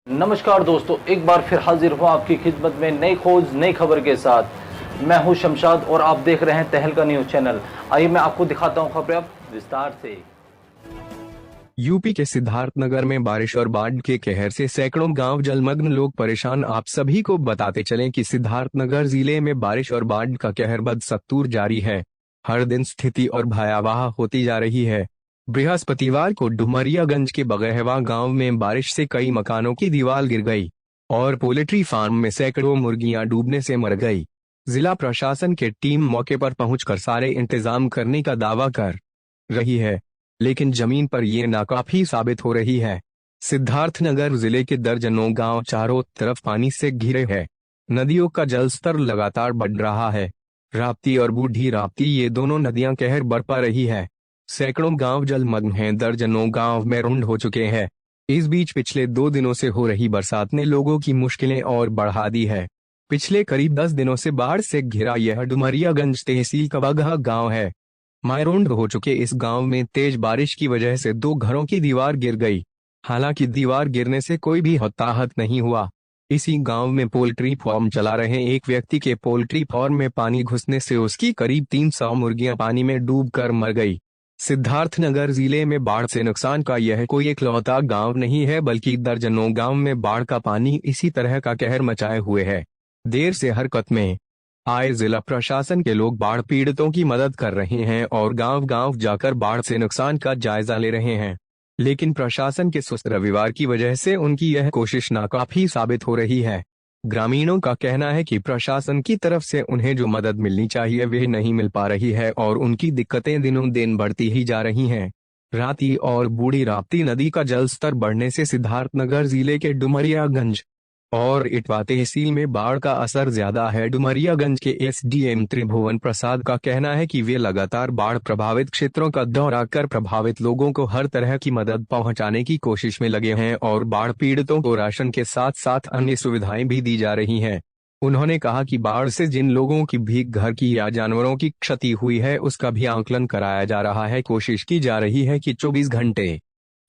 नमस्कार दोस्तों, एक बार फिर हाजिर हूँ आपकी खिदमत में नई खोज नई खबर के साथ। मैं हूँ शमशाद और आप देख रहे हैं तहलका न्यूज चैनल। आइए मैं आपको दिखाता हूँ खबरें अब विस्तार से। यूपी के सिद्धार्थनगर में बारिश और बाढ़ के कहर से सैकड़ों गांव जलमग्न, लोग परेशान। आप सभी को बताते चलें कि सिद्धार्थनगर जिले में बारिश और बाढ़ का कहर बदस्तूर जारी है। हर दिन स्थिति और भयावह होती जा रही है। बृहस्पतिवार को डुमरियागंज के बगहवा गांव में बारिश से कई मकानों की दीवार गिर गई और पोल्ट्री फार्म में सैकड़ों मुर्गियां डूबने से मर गई। जिला प्रशासन की टीम मौके पर पहुंचकर सारे इंतजाम करने का दावा कर रही है, लेकिन जमीन पर ये नाकाफी साबित हो रही है। सिद्धार्थनगर जिले के दर्जनों गांव चारों तरफ पानी से घिरे हैं। नदियों का जलस्तर लगातार बढ़ रहा है। राप्ती और बूढ़ी राप्ती, ये दोनों नदियां कहर बरपा रही है। सैकड़ों गांव जलमग्न हैं, दर्जनों गांव में रुंड हो चुके हैं। इस बीच पिछले 2 दिनों से हो रही बरसात ने लोगों की मुश्किलें और बढ़ा दी है। पिछले करीब 10 दिनों से बाढ़ से घिरा यह डुमरियागंज तहसील का बगहा गांव है। मायरोंड हो चुके इस गांव में तेज बारिश की वजह से 2 घरों की दीवार गिर गई। हालांकि दीवार गिरने से कोई भी हताहत नहीं हुआ। इसी गांव में पोल्ट्री फार्म चला रहे एक व्यक्ति के पोल्ट्री फार्म में पानी घुसने से उसकी करीब 300 मुर्गियां पानी में डूबकर मर गई। सिद्धार्थनगर जिले में बाढ़ से नुकसान का यह कोई इकलौता गांव नहीं है, बल्कि दर्जनों गांव में बाढ़ का पानी इसी तरह का कहर मचाए हुए है। देर से हरकत में आए जिला प्रशासन के लोग बाढ़ पीड़ितों की मदद कर रहे हैं और गांव-गांव जाकर बाढ़ से नुकसान का जायजा ले रहे हैं, लेकिन प्रशासन के सुस्त रविवार की वजह से उनकी यह कोशिश नाकाफी साबित हो रही है। ग्रामीणों का कहना है कि प्रशासन की तरफ से उन्हें जो मदद मिलनी चाहिए वह नहीं मिल पा रही है और उनकी दिक्कतें दिनों दिन बढ़ती ही जा रही हैं। राप्ती और बूढ़ी राप्ती नदी का जलस्तर बढ़ने से सिद्धार्थनगर जिले के डुमरियागंज और इटवा तहसील में बाढ़ का असर ज्यादा है। डुमरियागंज के एसडीएम त्रिभुवन प्रसाद का कहना है कि वे लगातार बाढ़ प्रभावित क्षेत्रों का दौरा कर प्रभावित लोगों को हर तरह की मदद पहुंचाने की कोशिश में लगे हैं और बाढ़ पीड़ितों को राशन के साथ साथ अन्य सुविधाएं भी दी जा रही हैं। उन्होंने कहा कि बाढ़ से जिन लोगों की भी घर की या जानवरों की क्षति हुई है उसका भी आंकलन कराया जा रहा है। कोशिश की जा रही है कि 24 घंटे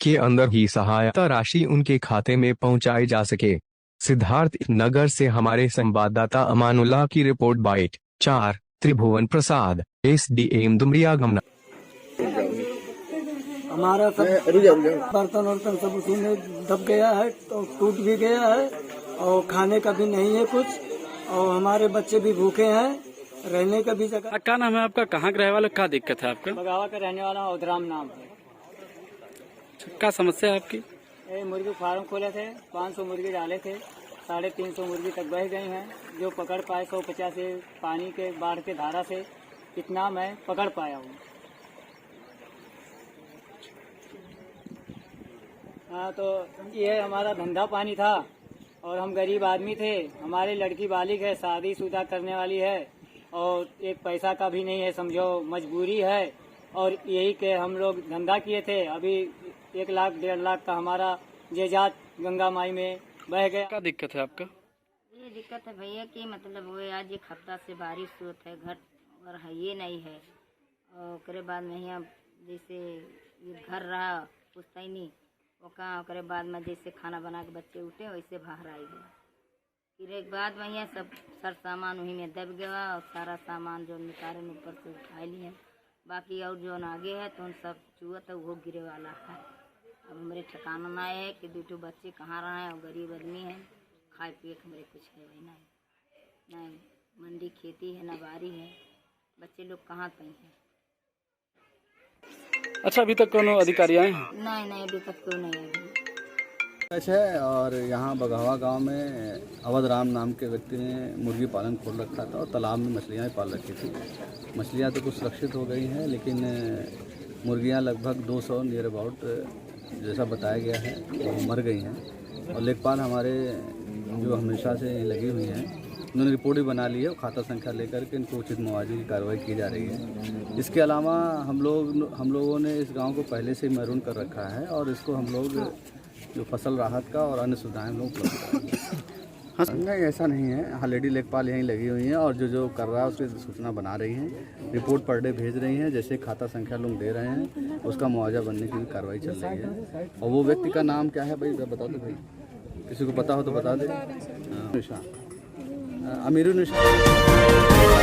के अंदर ही सहायता राशि उनके खाते में पहुंचाई जा सके। सिद्धार्थ नगर से हमारे संवाददाता अमानुल्लाह की रिपोर्ट। बाइट 4 त्रिभुवन प्रसाद, एसडीएम डुमरियागंज। हमारा सब बर्तन वर्तन सब उसी में दब गया है, तो टूट भी गया है और खाने का भी नहीं है कुछ, और हमारे बच्चे भी भूखे हैं, रहने का भी जगह। क्या नाम है आपका? कहाँ के रहने वाले? क्या दिक्कत है आपका? बगावा का रहने वाला उदराम नाम है। क्या समस्या है आपकी? मुर्गी फार्म खोले थे, 500 मुर्गी डाले थे, 350 मुर्गी तक बह गई हैं। जो पकड़ पाए 150 पानी के बाढ़ के धारा से इतना मैं पकड़ पाया हूँ। हाँ, तो ये हमारा धंधा पानी था और हम गरीब आदमी थे। हमारी लड़की बालिग है, शादीशुदा करने वाली है और एक पैसा का भी नहीं है, समझो मजबूरी है। और यही के हम लोग धंधा किए थे। अभी 1 लाख 1.5 लाख का हमारा जेजात गंगा माई में बह गया। क्या दिक्कत है आपका? ये दिक्कत है भैया कि मतलब वो आज एक हफ्ता से बारिश होत है, घर और है ये नहीं है। और ओकरे बाद में यहाँ जैसे ये घर रहा पूछता ही नहीं, ओकरे बाद में जैसे खाना बना के बच्चे उठे वैसे बाहर आई गया। फिर एक बाद में यहाँ सब सर सामान वहीं में दब गया और सारा सामान जो निकाले ऊपर से उठा लिए। बाकी और जो आगे है तो उन सब चूहा तो वो गिरे वाला है। अब हमारे ठिकाना ना है कि 2 बच्चे कहाँ रहे हैं और गरीब आदमी है, खाए पिए हमारे कुछ है भाई ना मंडी खेती है ना बारी है, बच्चे लोग कहाँ कहीं हैं। अच्छा, अभी तक कौन अधिकारी आए हैं? नहीं अभी तक कोई नहीं है। है और यहाँ बगहवा गांव में अवध राम नाम के व्यक्ति ने मुर्गी पालन खोल रखा था और तालाब में मछलियाँ पाल रखी थी। मछलियाँ तो कुछ सुरक्षित हो गई हैं, लेकिन मुर्गियाँ लगभग 200 नियर अबाउट जैसा बताया गया है वो मर गई हैं। और लेखपाल हमारे जो हमेशा से लगी हुई हैं, उन्होंने रिपोर्ट भी बना ली है और खाता संख्या लेकर के इनको उचित मुआवजे की कार्रवाई की जा रही है। इसके अलावा हम लोगों ने इस गांव को पहले से मैरून कर रखा है और इसको हम लोग जो फसल राहत का और अन्य सुविधाएं हम लोग उपलब्ध करेंगे। नहीं, ऐसा नहीं है। हाँ, लेडी लेखपाल यहीं लगी हुई हैं और जो कर रहा है उसकी सूचना बना रही हैं, रिपोर्ट पर डे भेज रही हैं। जैसे खाता संख्या लोग दे रहे हैं उसका मुआवजा बनने की भी कार्रवाई चल रही है। और वो व्यक्ति का नाम क्या है भाई, बता दो भाई। किसी को पता हो तो बता दे। निशा, अमीरुल निशा।